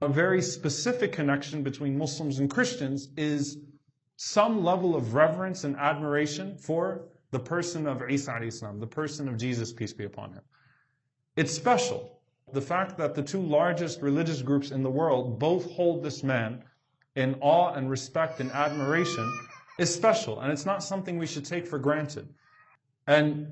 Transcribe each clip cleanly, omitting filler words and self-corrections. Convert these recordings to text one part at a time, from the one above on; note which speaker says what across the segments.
Speaker 1: a very specific connection between Muslims and Christians is some level of reverence and admiration for the person of Isa alayhi salam, the person of Jesus, peace be upon him. It's special. The fact that the two largest religious groups in the world both hold this man in awe and respect and admiration is special, and it's not something we should take for granted. And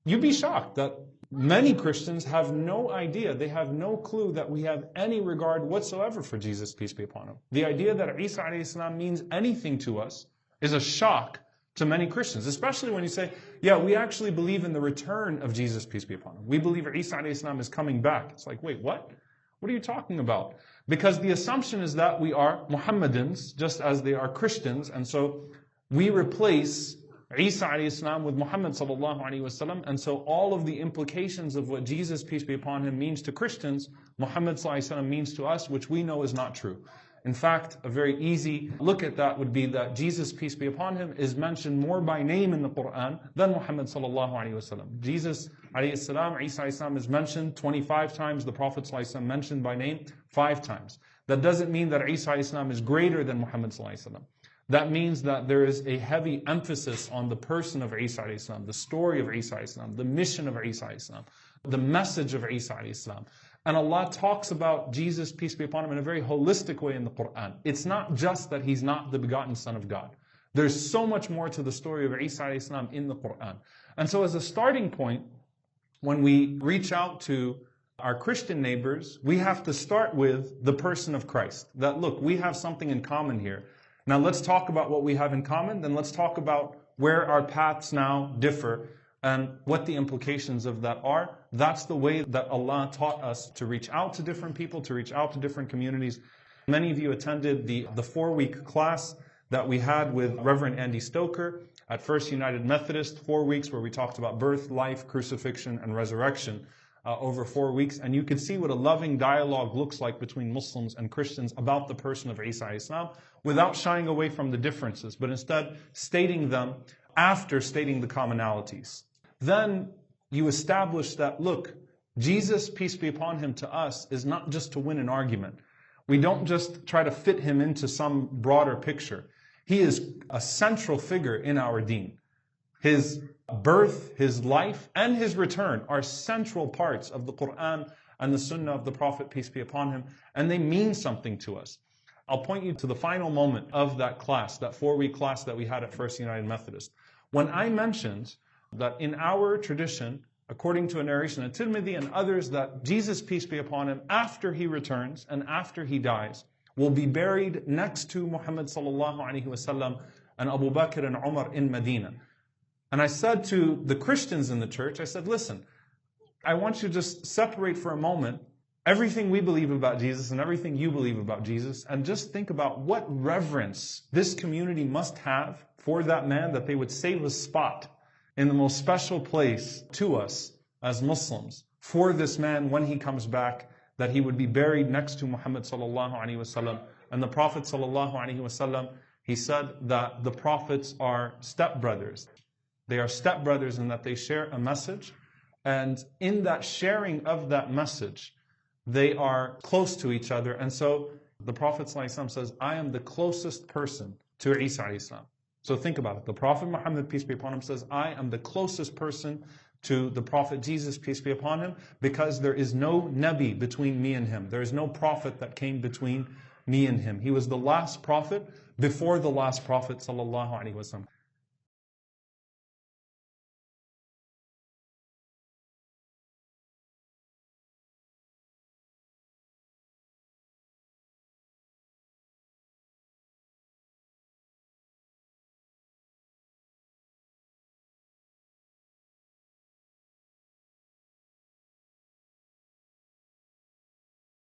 Speaker 1: you'd be shocked that many Christians have no idea, they have no clue that we have any regard whatsoever for Jesus, peace be upon him. The idea that Isa alayhi salam means anything to us is a shock to many Christians, especially when you say, yeah, we actually believe in the return of Jesus, peace be upon him. We believe Isa alayhi salam is coming back. It's like, wait, what? What are you talking about? Because the assumption is that we are Muhammadans, just as they are Christians, and so we replace Isa alayhi salam with Muhammad sallallahu alayhi wasallam, and so all of the implications of what Jesus, peace be upon him, means to Christians, Muhammad sallallahu alayhi wasallam means to us, which we know is not true. In fact, a very easy look at that would be that Jesus, peace be upon him, is mentioned more by name in the Quran than Muhammad sallallahu alayhi wasallam. Jesus alayhi salam, Isa alayhi salam is mentioned 25 times, the Prophet sallallahu alayhi wasallam mentioned by name 5 times. That doesn't mean that Isa alayhi salam is greater than Muhammad sallallahu alayhi wasallam. That means that there is a heavy emphasis on the person of Isa alayhi salam, the story of Isa alayhi salam, the mission of Isa alayhi salam, the message of Isa alayhi salam. And Allah talks about Jesus, peace be upon him, in a very holistic way in the Quran. It's not just that he's not the begotten Son of God. There's so much more to the story of Isa alayhi salam in the Quran. And so as a starting point, when we reach out to our Christian neighbors, we have to start with the person of Christ. That look, we have something in common here. Now let's talk about what we have in common, then let's talk about where our paths now differ and what the implications of that are. That's the way that Allah taught us to reach out to different people, to reach out to different communities. Many of you attended the 4-week class that we had with Reverend Andy Stoker at First United Methodist, 4 weeks where we talked about birth, life, crucifixion, and resurrection over 4 weeks. And you could see what a loving dialogue looks like between Muslims and Christians about the person of Isa alayhi salam, without shying away from the differences, but instead stating them after stating the commonalities. Then you establish that, look, Jesus, peace be upon him, to us is not just to win an argument. We don't just try to fit him into some broader picture. He is a central figure in our deen. His birth, his life, and his return are central parts of the Quran and the Sunnah of the Prophet, peace be upon him, and they mean something to us. I'll point you to the final moment of that class, that 4-week class that we had at First United Methodist. When I mentioned that in our tradition, according to a narration at Tirmidhi and others, that Jesus, peace be upon him, after he returns and after he dies, will be buried next to Muhammad sallallahu alaihi wasallam and Abu Bakr and Umar in Medina. And I said to the Christians in the church, I said, listen, I want you to just separate for a moment everything we believe about Jesus and everything you believe about Jesus, and just think about what reverence this community must have for that man, that they would save a spot in the most special place to us as Muslims for this man when he comes back, that he would be buried next to Muhammad sallallahu alaihi wasallam. And the Prophet sallallahu alaihi wasallam, he said that the prophets are stepbrothers. They are stepbrothers in that they share a message, and in that sharing of that message, they are close to each other. And so the Prophet sallallahu alaihi wasallam says, I am the closest person to Isa alayhi salam. So think about it. The Prophet Muhammad, peace be upon him, says, I am the closest person to the Prophet Jesus, peace be upon him, because there is no Nabi between me and him. There is no prophet that came between me and him. He was the last prophet before the last prophet sallallahu alaihi wasallam.